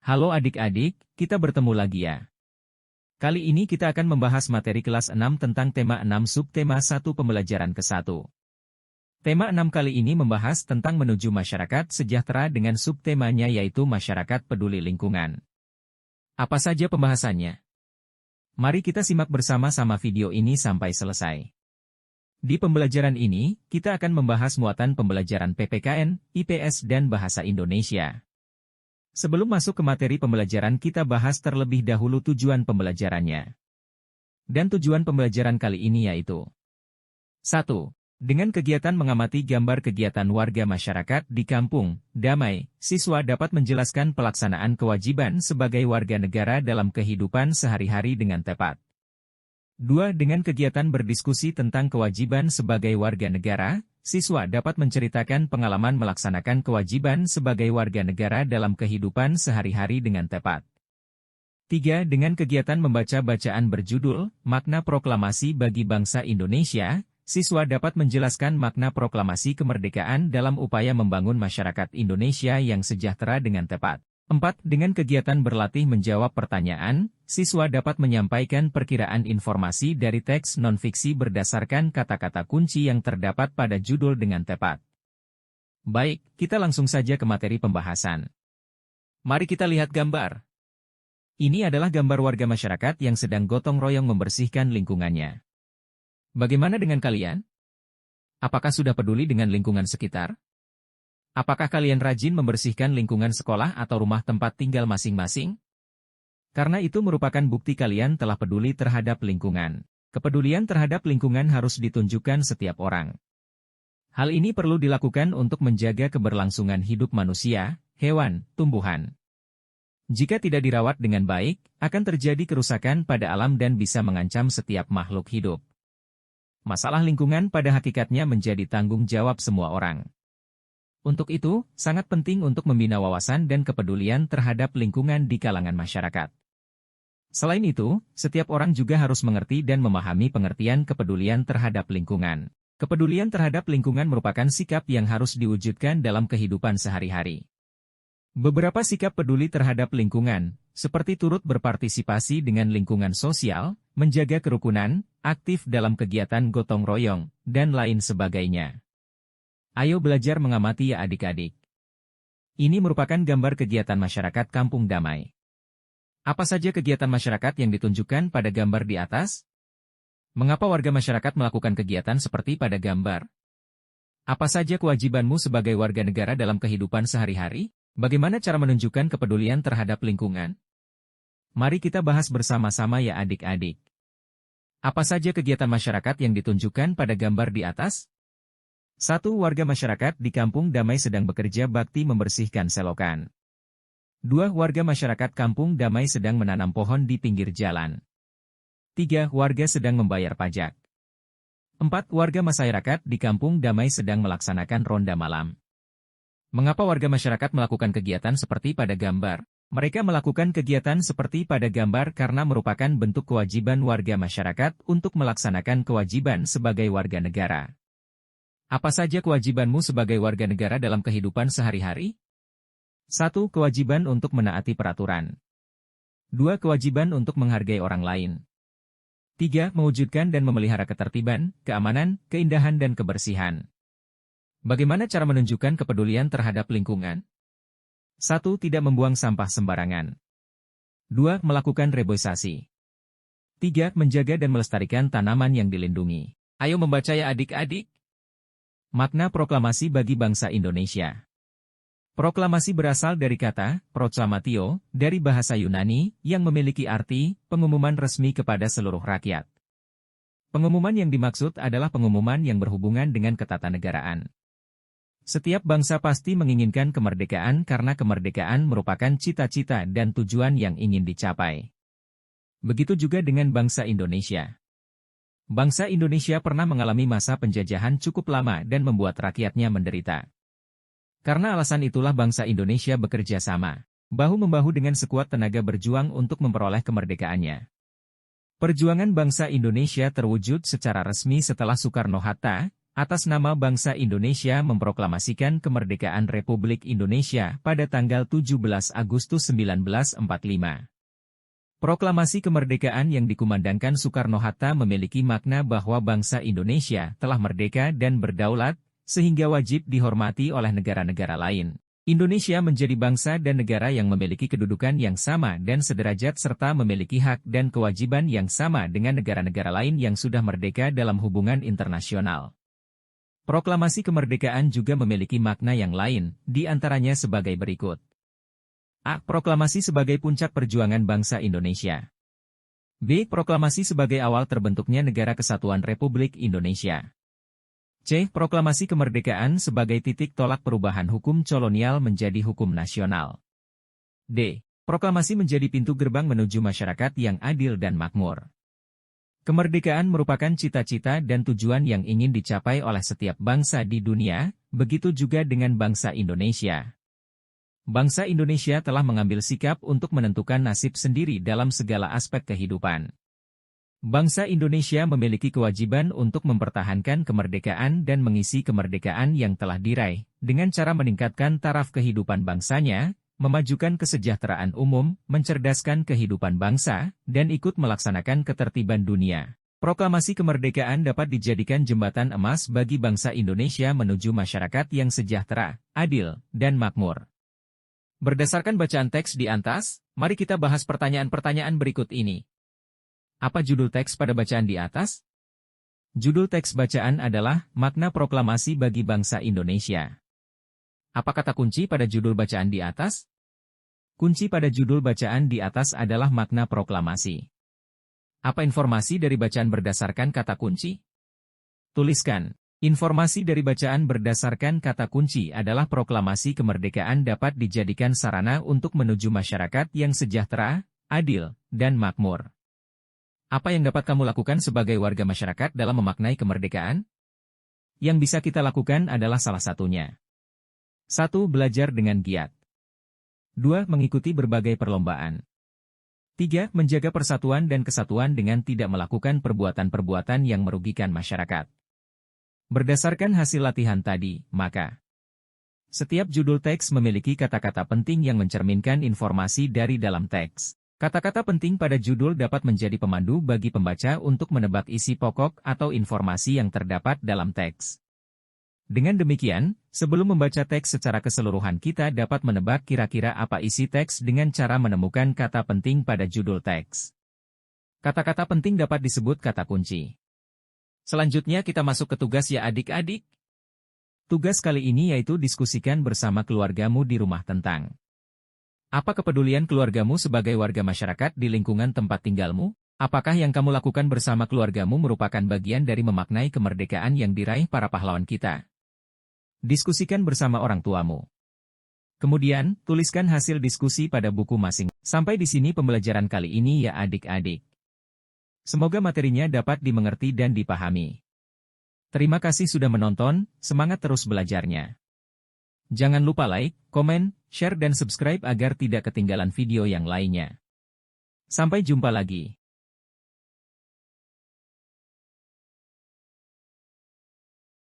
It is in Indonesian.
Halo adik-adik, kita bertemu lagi ya. Kali ini kita akan membahas materi kelas 6 tentang tema 6 subtema 1 pembelajaran ke-1. Tema 6 kali ini membahas tentang menuju masyarakat sejahtera dengan subtemanya yaitu masyarakat peduli lingkungan. Apa saja pembahasannya? Mari kita simak bersama-sama video ini sampai selesai. Di pembelajaran ini, kita akan membahas muatan pembelajaran PPKN, IPS dan Bahasa Indonesia. Sebelum masuk ke materi pembelajaran kita bahas terlebih dahulu tujuan pembelajarannya. Dan tujuan pembelajaran kali ini yaitu 1. Dengan kegiatan mengamati gambar kegiatan warga masyarakat di kampung, damai, siswa dapat menjelaskan pelaksanaan kewajiban sebagai warga negara dalam kehidupan sehari-hari dengan tepat. 2. Dengan kegiatan berdiskusi tentang kewajiban sebagai warga negara, siswa dapat menceritakan pengalaman melaksanakan kewajiban sebagai warga negara dalam kehidupan sehari-hari dengan tepat. 3. Dengan kegiatan membaca bacaan berjudul, Makna Proklamasi bagi Bangsa Indonesia, siswa dapat menjelaskan makna proklamasi kemerdekaan dalam upaya membangun masyarakat Indonesia yang sejahtera dengan tepat. 4. Dengan kegiatan berlatih menjawab pertanyaan, siswa dapat menyampaikan perkiraan informasi dari teks non-fiksi berdasarkan kata-kata kunci yang terdapat pada judul dengan tepat. Baik, kita langsung saja ke materi pembahasan. Mari kita lihat gambar. Ini adalah gambar warga masyarakat yang sedang gotong royong membersihkan lingkungannya. Bagaimana dengan kalian? Apakah sudah peduli dengan lingkungan sekitar? Apakah kalian rajin membersihkan lingkungan sekolah atau rumah tempat tinggal masing-masing? Karena itu merupakan bukti kalian telah peduli terhadap lingkungan. Kepedulian terhadap lingkungan harus ditunjukkan setiap orang. Hal ini perlu dilakukan untuk menjaga keberlangsungan hidup manusia, hewan, tumbuhan. Jika tidak dirawat dengan baik, akan terjadi kerusakan pada alam dan bisa mengancam setiap makhluk hidup. Masalah lingkungan pada hakikatnya menjadi tanggung jawab semua orang. Untuk itu, sangat penting untuk membina wawasan dan kepedulian terhadap lingkungan di kalangan masyarakat. Selain itu, setiap orang juga harus mengerti dan memahami pengertian kepedulian terhadap lingkungan. Kepedulian terhadap lingkungan merupakan sikap yang harus diwujudkan dalam kehidupan sehari-hari. Beberapa sikap peduli terhadap lingkungan, seperti turut berpartisipasi dengan lingkungan sosial, menjaga kerukunan, aktif dalam kegiatan gotong royong, dan lain sebagainya. Ayo belajar mengamati ya adik-adik. Ini merupakan gambar kegiatan masyarakat Kampung Damai. Apa saja kegiatan masyarakat yang ditunjukkan pada gambar di atas? Mengapa warga masyarakat melakukan kegiatan seperti pada gambar? Apa saja kewajibanmu sebagai warga negara dalam kehidupan sehari-hari? Bagaimana cara menunjukkan kepedulian terhadap lingkungan? Mari kita bahas bersama-sama ya adik-adik. Apa saja kegiatan masyarakat yang ditunjukkan pada gambar di atas? 1. Warga masyarakat di Kampung Damai sedang bekerja bakti membersihkan selokan. 2. Warga masyarakat Kampung Damai sedang menanam pohon di pinggir jalan. 3. Warga sedang membayar pajak. 4. Warga masyarakat di Kampung Damai sedang melaksanakan ronda malam. Mengapa warga masyarakat melakukan kegiatan seperti pada gambar? Mereka melakukan kegiatan seperti pada gambar karena merupakan bentuk kewajiban warga masyarakat untuk melaksanakan kewajiban sebagai warga negara. Apa saja kewajibanmu sebagai warga negara dalam kehidupan sehari-hari? 1. Kewajiban untuk menaati peraturan. 2. Kewajiban untuk menghargai orang lain. 3. Mewujudkan dan memelihara ketertiban, keamanan, keindahan dan kebersihan. Bagaimana cara menunjukkan kepedulian terhadap lingkungan? 1. Tidak membuang sampah sembarangan. 2. Melakukan reboisasi. 3. Menjaga dan melestarikan tanaman yang dilindungi. Ayo membaca ya adik-adik. Makna proklamasi bagi bangsa Indonesia. Proklamasi berasal dari kata proklamatio, dari bahasa Yunani, yang memiliki arti pengumuman resmi kepada seluruh rakyat. Pengumuman yang dimaksud adalah pengumuman yang berhubungan dengan ketatanegaraan. Setiap bangsa pasti menginginkan kemerdekaan karena kemerdekaan merupakan cita-cita dan tujuan yang ingin dicapai. Begitu juga dengan bangsa Indonesia. Bangsa Indonesia pernah mengalami masa penjajahan cukup lama dan membuat rakyatnya menderita. Karena alasan itulah bangsa Indonesia bekerja sama, bahu-membahu dengan sekuat tenaga berjuang untuk memperoleh kemerdekaannya. Perjuangan bangsa Indonesia terwujud secara resmi setelah Soekarno-Hatta, Atas nama bangsa Indonesia memproklamasikan kemerdekaan Republik Indonesia pada tanggal 17 Agustus 1945. Proklamasi kemerdekaan yang dikumandangkan Soekarno-Hatta memiliki makna bahwa bangsa Indonesia telah merdeka dan berdaulat, sehingga wajib dihormati oleh negara-negara lain. Indonesia menjadi bangsa dan negara yang memiliki kedudukan yang sama dan sederajat serta memiliki hak dan kewajiban yang sama dengan negara-negara lain yang sudah merdeka dalam hubungan internasional. Proklamasi kemerdekaan juga memiliki makna yang lain, di antaranya sebagai berikut. A. Proklamasi sebagai puncak perjuangan bangsa Indonesia. B. Proklamasi sebagai awal terbentuknya Negara Kesatuan Republik Indonesia. C. Proklamasi kemerdekaan sebagai titik tolak perubahan hukum kolonial menjadi hukum nasional. D. Proklamasi menjadi pintu gerbang menuju masyarakat yang adil dan makmur. Kemerdekaan merupakan cita-cita dan tujuan yang ingin dicapai oleh setiap bangsa di dunia, begitu juga dengan bangsa Indonesia. Bangsa Indonesia telah mengambil sikap untuk menentukan nasib sendiri dalam segala aspek kehidupan. Bangsa Indonesia memiliki kewajiban untuk mempertahankan kemerdekaan dan mengisi kemerdekaan yang telah diraih, dengan cara meningkatkan taraf kehidupan bangsanya, memajukan kesejahteraan umum, mencerdaskan kehidupan bangsa, dan ikut melaksanakan ketertiban dunia. Proklamasi kemerdekaan dapat dijadikan jembatan emas bagi bangsa Indonesia menuju masyarakat yang sejahtera, adil, dan makmur. Berdasarkan bacaan teks di atas, mari kita bahas pertanyaan-pertanyaan berikut ini. Apa judul teks pada bacaan di atas? Judul teks bacaan adalah Makna Proklamasi bagi Bangsa Indonesia. Apa kata kunci pada judul bacaan di atas? Kunci pada judul bacaan di atas adalah makna proklamasi. Apa informasi dari bacaan berdasarkan kata kunci? Tuliskan. Informasi dari bacaan berdasarkan kata kunci adalah proklamasi kemerdekaan dapat dijadikan sarana untuk menuju masyarakat yang sejahtera, adil, dan makmur. Apa yang dapat kamu lakukan sebagai warga masyarakat dalam memaknai kemerdekaan? Yang bisa kita lakukan adalah salah satunya. 1. Belajar dengan giat. 2. Mengikuti berbagai perlombaan. 3. Menjaga persatuan dan kesatuan dengan tidak melakukan perbuatan-perbuatan yang merugikan masyarakat. Berdasarkan hasil latihan tadi, maka setiap judul teks memiliki kata-kata penting yang mencerminkan informasi dari dalam teks. Kata-kata penting pada judul dapat menjadi pemandu bagi pembaca untuk menebak isi pokok atau informasi yang terdapat dalam teks. Dengan demikian, sebelum membaca teks secara keseluruhan kita dapat menebak kira-kira apa isi teks dengan cara menemukan kata penting pada judul teks. Kata-kata penting dapat disebut kata kunci. Selanjutnya kita masuk ke tugas ya adik-adik. Tugas kali ini yaitu diskusikan bersama keluargamu di rumah tentang apa kepedulian keluargamu sebagai warga masyarakat di lingkungan tempat tinggalmu? Apakah yang kamu lakukan bersama keluargamu merupakan bagian dari memaknai kemerdekaan yang diraih para pahlawan kita? Diskusikan bersama orang tuamu. Kemudian, tuliskan hasil diskusi pada buku masing. Sampai di sini pembelajaran kali ini ya adik-adik. Semoga materinya dapat dimengerti dan dipahami. Terima kasih sudah menonton, semangat terus belajarnya. Jangan lupa like, komen, share dan subscribe agar tidak ketinggalan video yang lainnya. Sampai jumpa lagi.